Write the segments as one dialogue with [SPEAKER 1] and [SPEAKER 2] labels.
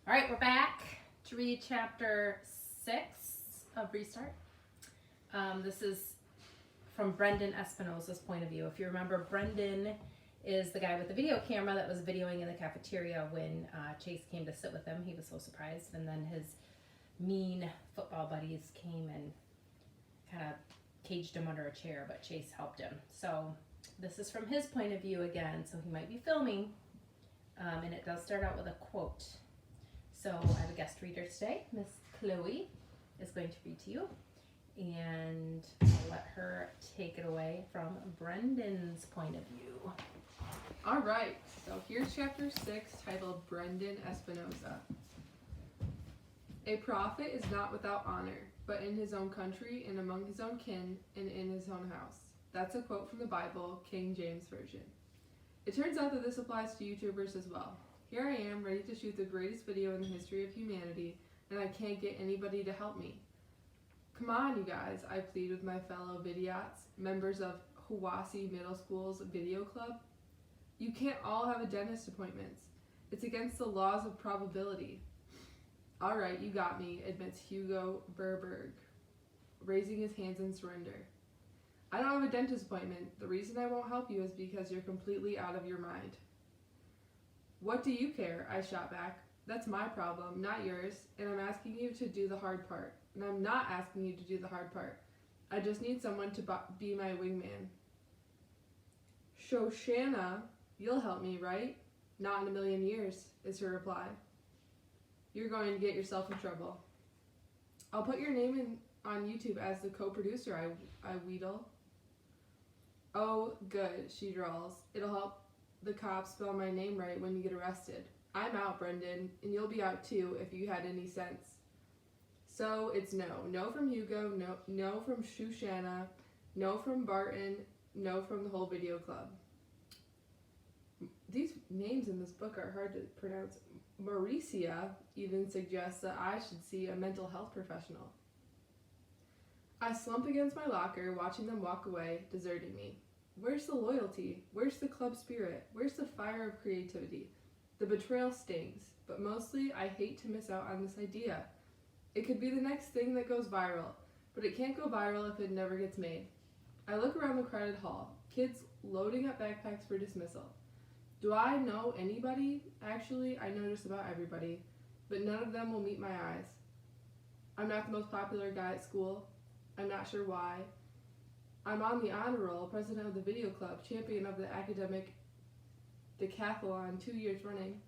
[SPEAKER 1] All right, we're back to read chapter 6 of Restart. This is from Brendan Espinosa's point of view. If you remember, Brendan is the guy with the video camera that was videoing in the cafeteria when Chase came to sit with him. He was so surprised. And then his mean football buddies came and kind of caged him under a chair, but Chase helped him. So this is from his point of view again, so he might be filming. And it does start out with a quote. So I have a guest reader today. Miss Chloe is going to read to you, and I'll let her take it away from Brendan's point of view.
[SPEAKER 2] All right, so here's chapter 6 titled Brendan Espinosa. A prophet is not without honor, but in his own country and among his own kin and in his own house. That's a quote from the Bible, King James Version. It turns out that this applies to YouTubers as well. Here I am, ready to shoot the greatest video in the history of humanity, and I can't get anybody to help me. Come on, you guys, I plead with my fellow vidiots, members of Hiwassee Middle School's video club. You can't all have a dentist appointments. It's against the laws of probability. All right, you got me, admits Hugo Verberg, raising his hands in surrender. I don't have a dentist appointment. The reason I won't help you is because you're completely out of your mind. What do you care? I shot back. That's my problem, not yours, and I'm asking you to do the hard part. And I'm not asking you to do the hard part. I just need someone to be my wingman. Shoshana, you'll help me, right? Not in a million years, is her reply. You're going to get yourself in trouble. I'll put your name on YouTube as the co-producer, I wheedle. Oh, good, she drawls. It'll help the cops spell my name right when you get arrested. I'm out, Brendan, and you'll be out too if you had any sense. So it's no. No from Hugo, no from Shoshana, no from Barton, no from the whole video club. These names in this book are hard to pronounce. Mauricia even suggests that I should see a mental health professional. I slump against my locker, watching them walk away, deserting me. Where's the loyalty? Where's the club spirit? Where's the fire of creativity? The betrayal stings, but mostly I hate to miss out on this idea. It could be the next thing that goes viral, but it can't go viral if it never gets made. I look around the crowded hall, kids loading up backpacks for dismissal. Do I know anybody? Actually, I know just about everybody, but none of them will meet my eyes. I'm not the most popular guy at school. I'm not sure why. I'm on the honor roll, president of the video club, champion of the academic decathlon 2 years running.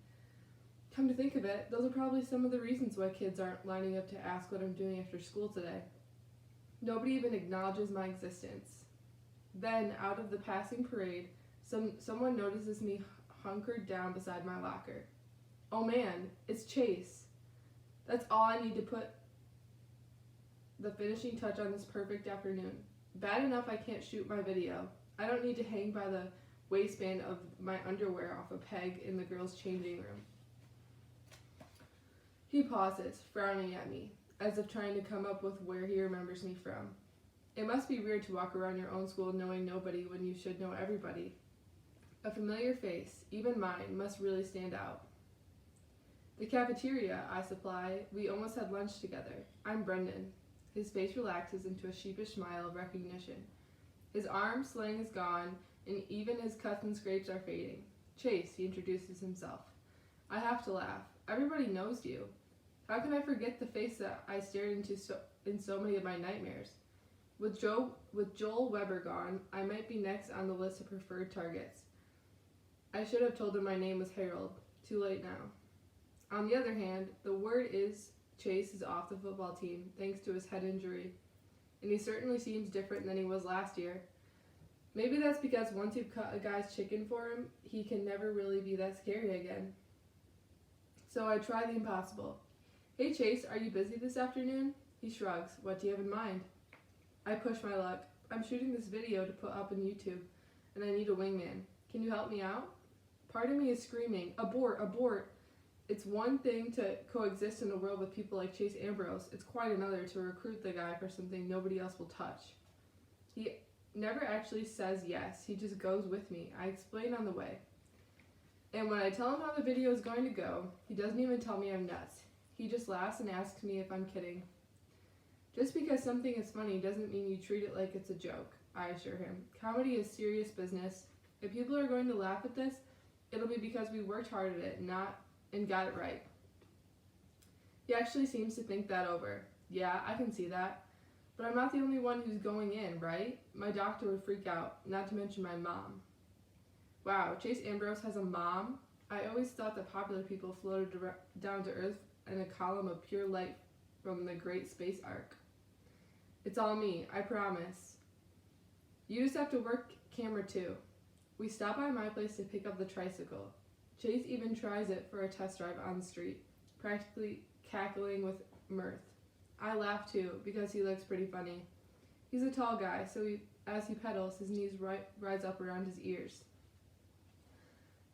[SPEAKER 2] Come to think of it, those are probably some of the reasons why kids aren't lining up to ask what I'm doing after school today. Nobody even acknowledges my existence. Then, out of the passing parade, someone notices me hunkered down beside my locker. Oh man, it's Chase. That's all I need to put the finishing touch on this perfect afternoon. Bad enough I can't shoot my video. I don't need to hang by the waistband of my underwear off a peg in the girls' changing room. He pauses, frowning at me, as if trying to come up with where he remembers me from. It must be weird to walk around your own school knowing nobody when you should know everybody. A familiar face, even mine, must really stand out. The cafeteria, I supply. We almost had lunch together. I'm Brendan. His face relaxes into a sheepish smile of recognition. His arm sling is gone, and even his cuts and scrapes are fading. Chase, he introduces himself. I have to laugh. Everybody knows you. How can I forget the face that I stared into in so many of my nightmares? With Joel Weber gone, I might be next on the list of preferred targets. I should have told him my name was Harold. Too late now. On the other hand, the word is Chase is off the football team, thanks to his head injury. And he certainly seems different than he was last year. Maybe that's because once you've cut a guy's chicken for him, he can never really be that scary again. So I try the impossible. Hey Chase, are you busy this afternoon? He shrugs. What do you have in mind? I push my luck. I'm shooting this video to put up on YouTube, and I need a wingman. Can you help me out? Part of me is screaming, abort, abort. It's one thing to coexist in a world with people like Chase Ambrose. It's quite another to recruit the guy for something nobody else will touch. He never actually says yes. He just goes with me. I explain on the way. And when I tell him how the video is going to go, he doesn't even tell me I'm nuts. He just laughs and asks me if I'm kidding. Just because something is funny doesn't mean you treat it like it's a joke, I assure him. Comedy is serious business. If people are going to laugh at this, it'll be because we worked hard at it, and got it right. He actually seems to think that over. Yeah, I can see that. But I'm not the only one who's going in, right? My doctor would freak out, not to mention my mom. Wow, Chase Ambrose has a mom? I always thought that popular people floated down to Earth in a column of pure light from the Great Space Arc. It's all me, I promise. You just have to work camera too. We stop by my place to pick up the tricycle. Chase even tries it for a test drive on the street, practically cackling with mirth. I laugh too, because he looks pretty funny. He's a tall guy, so as he pedals, his knees rise up around his ears.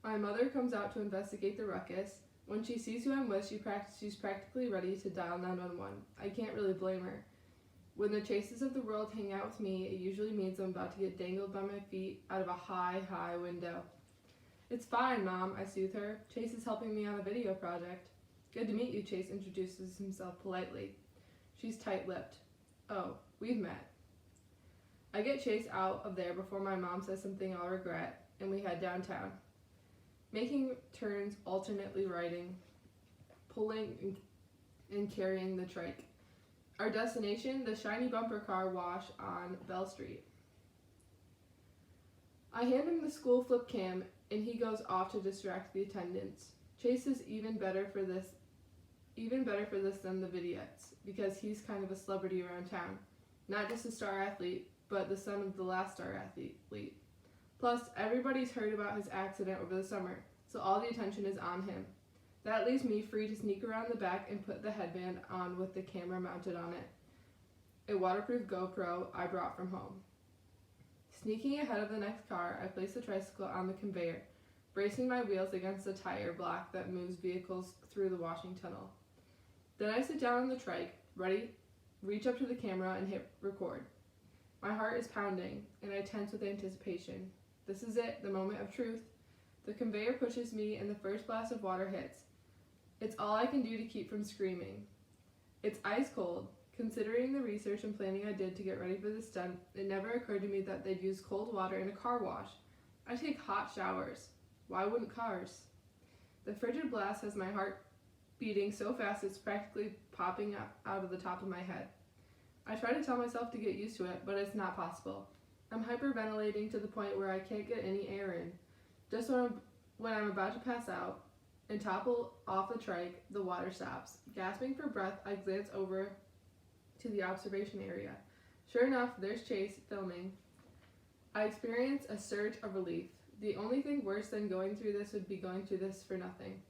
[SPEAKER 2] My mother comes out to investigate the ruckus. When she sees who I'm with, she's practically ready to dial 911. I can't really blame her. When the Chases of the world hang out with me, it usually means I'm about to get dangled by my feet out of a high, high window. It's fine, Mom, I soothe her. Chase is helping me on a video project. Good to meet you, Chase introduces himself politely. She's tight-lipped. Oh, we've met. I get Chase out of there before my mom says something I'll regret, and we head downtown. Making turns, alternately riding, pulling and carrying the trike. Our destination, the shiny bumper car wash on Bell Street. I hand him the school flip cam, and he goes off to distract the attendants. Chase is even better for this than the Vidiettes, because he's kind of a celebrity around town. Not just a star athlete, but the son of the last star athlete. Plus, everybody's heard about his accident over the summer, so all the attention is on him. That leaves me free to sneak around the back and put the headband on with the camera mounted on it. A waterproof GoPro I brought from home. Sneaking ahead of the next car, I place the tricycle on the conveyor, bracing my wheels against the tire block that moves vehicles through the washing tunnel. Then I sit down on the trike, reach up to the camera and hit record. My heart is pounding, and I tense with anticipation. This is it, the moment of truth. The conveyor pushes me, and the first blast of water hits. It's all I can do to keep from screaming. It's ice cold. Considering the research and planning I did to get ready for this stunt, it never occurred to me that they'd use cold water in a car wash. I take hot showers. Why wouldn't cars? The frigid blast has my heart beating so fast it's practically popping out of the top of my head. I try to tell myself to get used to it, but it's not possible. I'm hyperventilating to the point where I can't get any air in. Just when I'm about to pass out and topple off the trike, the water stops. Gasping for breath, I glance over to the observation area. Sure enough, there's Chase filming. I experience a surge of relief. The only thing worse than going through this would be going through this for nothing.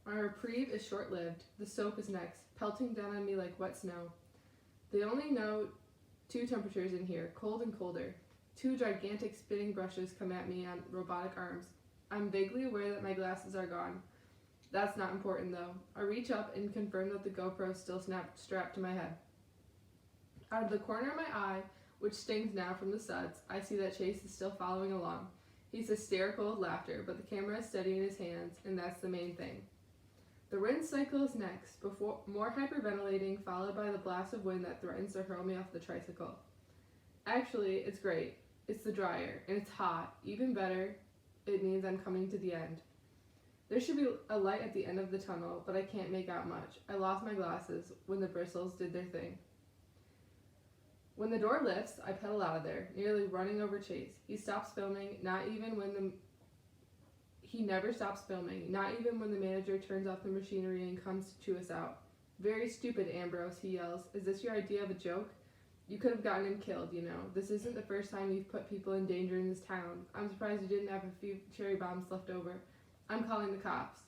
[SPEAKER 2] My reprieve is short-lived. The soap is next, pelting down on me like wet snow. They only know two temperatures in here, cold and colder. Two gigantic spinning brushes come at me on robotic arms. I'm vaguely aware that my glasses are gone. That's not important though. I reach up and confirm that the GoPro is still strapped to my head. Out of the corner of my eye, which stings now from the suds, I see that Chase is still following along. He's hysterical with laughter, but the camera is steady in his hands, and that's the main thing. The rinse cycle is next, before more hyperventilating, followed by the blast of wind that threatens to hurl me off the tricycle. Actually, it's great. It's the dryer, and it's hot. Even better, it means I'm coming to the end. There should be a light at the end of the tunnel, but I can't make out much. I lost my glasses when the bristles did their thing. When the door lifts, I pedal out of there, nearly running over Chase. He stops filming, He never stops filming, not even when the manager turns off the machinery and comes to chew us out. Very stupid, Ambrose, he yells. Is this your idea of a joke? You could have gotten him killed, you know. This isn't the first time you've put people in danger in this town. I'm surprised you didn't have a few cherry bombs left over. I'm calling the cops.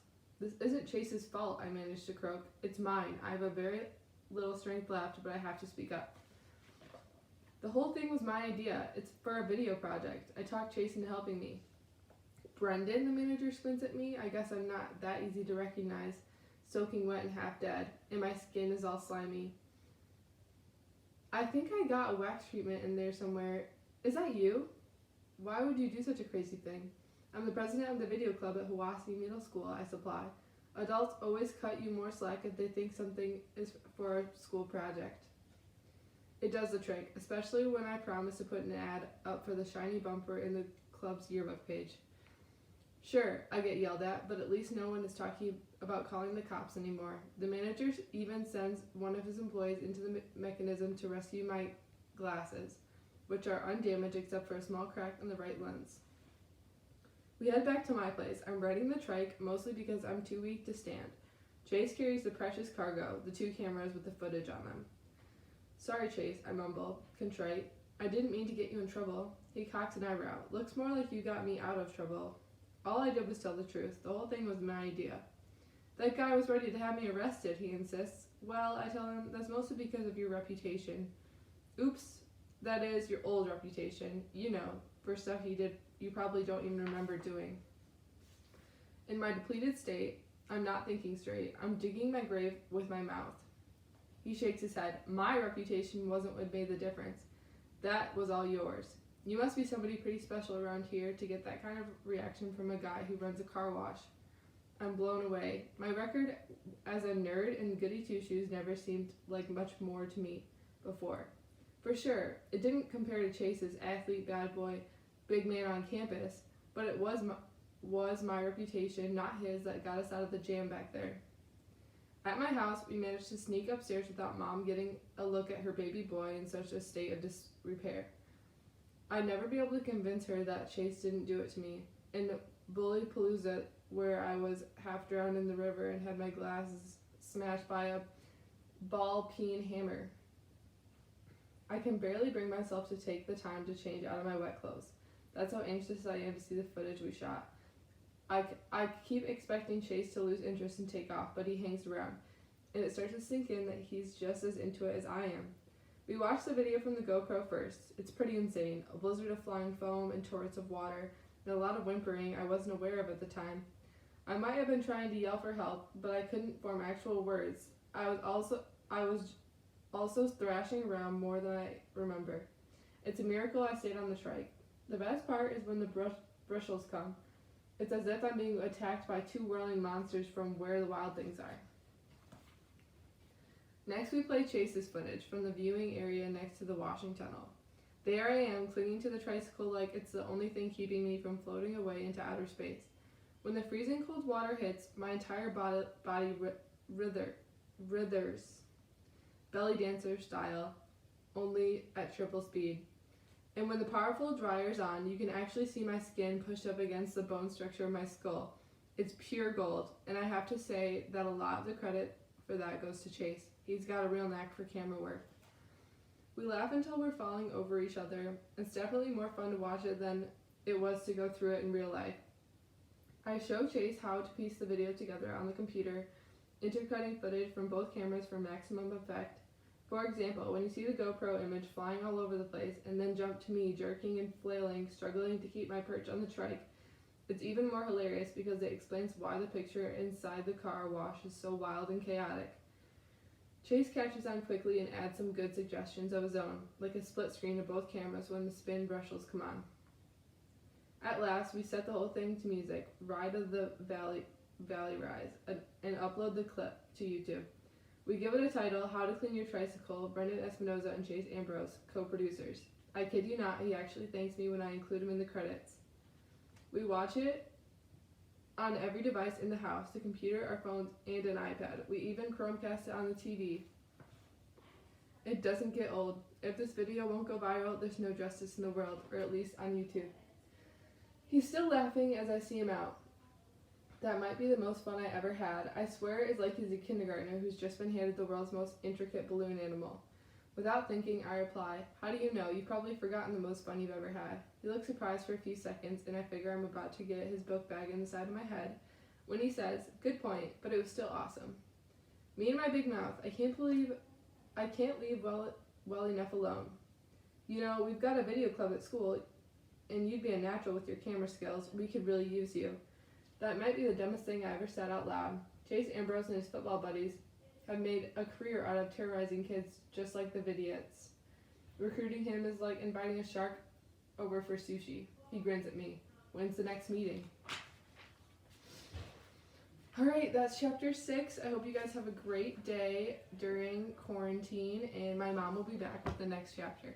[SPEAKER 2] This isn't Chase's fault, I managed to croak. It's mine. I have a very little strength left, but I have to speak up. The whole thing was my idea. It's for a video project. I talked Chase into helping me. Brendan, the manager squints at me. I guess I'm not that easy to recognize, soaking wet and half dead, and my skin is all slimy. I think I got a wax treatment in there somewhere. Is that you? Why would you do such a crazy thing? I'm the president of the video club at Hiwassee Middle School, I supply. Adults always cut you more slack if they think something is for a school project. It does the trick, especially when I promise to put an ad up for the shiny bumper in the club's yearbook page. Sure, I get yelled at, but at least no one is talking about calling the cops anymore. The manager even sends one of his employees into the mechanism to rescue my glasses, which are undamaged except for a small crack in the right lens. We head back to my place. I'm riding the trike, mostly because I'm too weak to stand. Chase carries the precious cargo, the 2 cameras with the footage on them. Sorry, Chase, I mumble, contrite. I didn't mean to get you in trouble. He cocks an eyebrow. Looks more like you got me out of trouble. All I did was tell the truth. The whole thing was my idea. That guy was ready to have me arrested, he insists. Well, I tell him, that's mostly because of your reputation. Oops, that is, your old reputation. You know, for stuff he did you probably don't even remember doing. In my depleted state, I'm not thinking straight. I'm digging my grave with my mouth. He shakes his head. My reputation wasn't what made the difference. That was all yours. You must be somebody pretty special around here to get that kind of reaction from a guy who runs a car wash. I'm blown away. My record as a nerd and goody two-shoes never seemed like much more to me before. For sure, it didn't compare to Chase's athlete, bad boy, big man on campus, but it was my reputation, not his, that got us out of the jam back there. At my house, we managed to sneak upstairs without Mom getting a look at her baby boy in such a state of disrepair. I'd never be able to convince her that Chase didn't do it to me. In Bully Palooza, where I was half drowned in the river and had my glasses smashed by a ball-peen hammer. I can barely bring myself to take the time to change out of my wet clothes. That's how anxious I am to see the footage we shot. I keep expecting Chase to lose interest and take off, but he hangs around, and it starts to sink in that he's just as into it as I am. We watched the video from the GoPro first. It's pretty insane. A blizzard of flying foam and torrents of water, and a lot of whimpering I wasn't aware of at the time. I might have been trying to yell for help, but I couldn't form actual words. I was also thrashing around more than I remember. It's a miracle I stayed on the trike. The best part is when the bristles come. It's as if I'm being attacked by 2 whirling monsters from Where the Wild Things Are. Next we play Chase's footage from the viewing area next to the washing tunnel. There I am, clinging to the tricycle like it's the only thing keeping me from floating away into outer space. When the freezing cold water hits, my entire body writhers, belly dancer style, only at triple speed. And when the powerful dryer's on, you can actually see my skin pushed up against the bone structure of my skull. It's pure gold, and I have to say that a lot of the credit for that goes to Chase. He's got a real knack for camera work. We laugh until we're falling over each other. It's definitely more fun to watch it than it was to go through it in real life. I show Chase how to piece the video together on the computer, intercutting footage from both cameras for maximum effect. For example, when you see the GoPro image flying all over the place and then jump to me jerking and flailing, struggling to keep my perch on the trike, it's even more hilarious because it explains why the picture inside the car wash is so wild and chaotic. Chase catches on quickly and adds some good suggestions of his own, like a split screen of both cameras when the spin brushes come on. At last, we set the whole thing to music, Ride of the Valley Rise, and upload the clip to YouTube. We give it a title, How to Clean Your Tricycle, Brendan Espinosa and Chase Ambrose, co-producers. I kid you not, he actually thanks me when I include him in the credits. We watch it on every device in the house, the computer, our phones, and an iPad. We even Chromecast it on the TV. It doesn't get old. If this video won't go viral, there's no justice in the world, or at least on YouTube. He's still laughing as I see him out. That might be the most fun I ever had. I swear it's like he's a kindergartner who's just been handed the world's most intricate balloon animal. Without thinking, I reply, how do you know? You've probably forgotten the most fun you've ever had. He looks surprised for a few seconds, and I figure I'm about to get his book bag in the side of my head, when he says, good point, but it was still awesome. Me and my big mouth, I can't leave well enough alone. You know, we've got a video club at school, and you'd be a natural with your camera skills. We could really use you. That might be the dumbest thing I ever said out loud. Chase Ambrose and his football buddies have made a career out of terrorizing kids just like the Vidiots. Recruiting him is like inviting a shark over for sushi. He grins at me. When's the next meeting? Alright, that's chapter 6. I hope you guys have a great day during quarantine, and my mom will be back with the next chapter.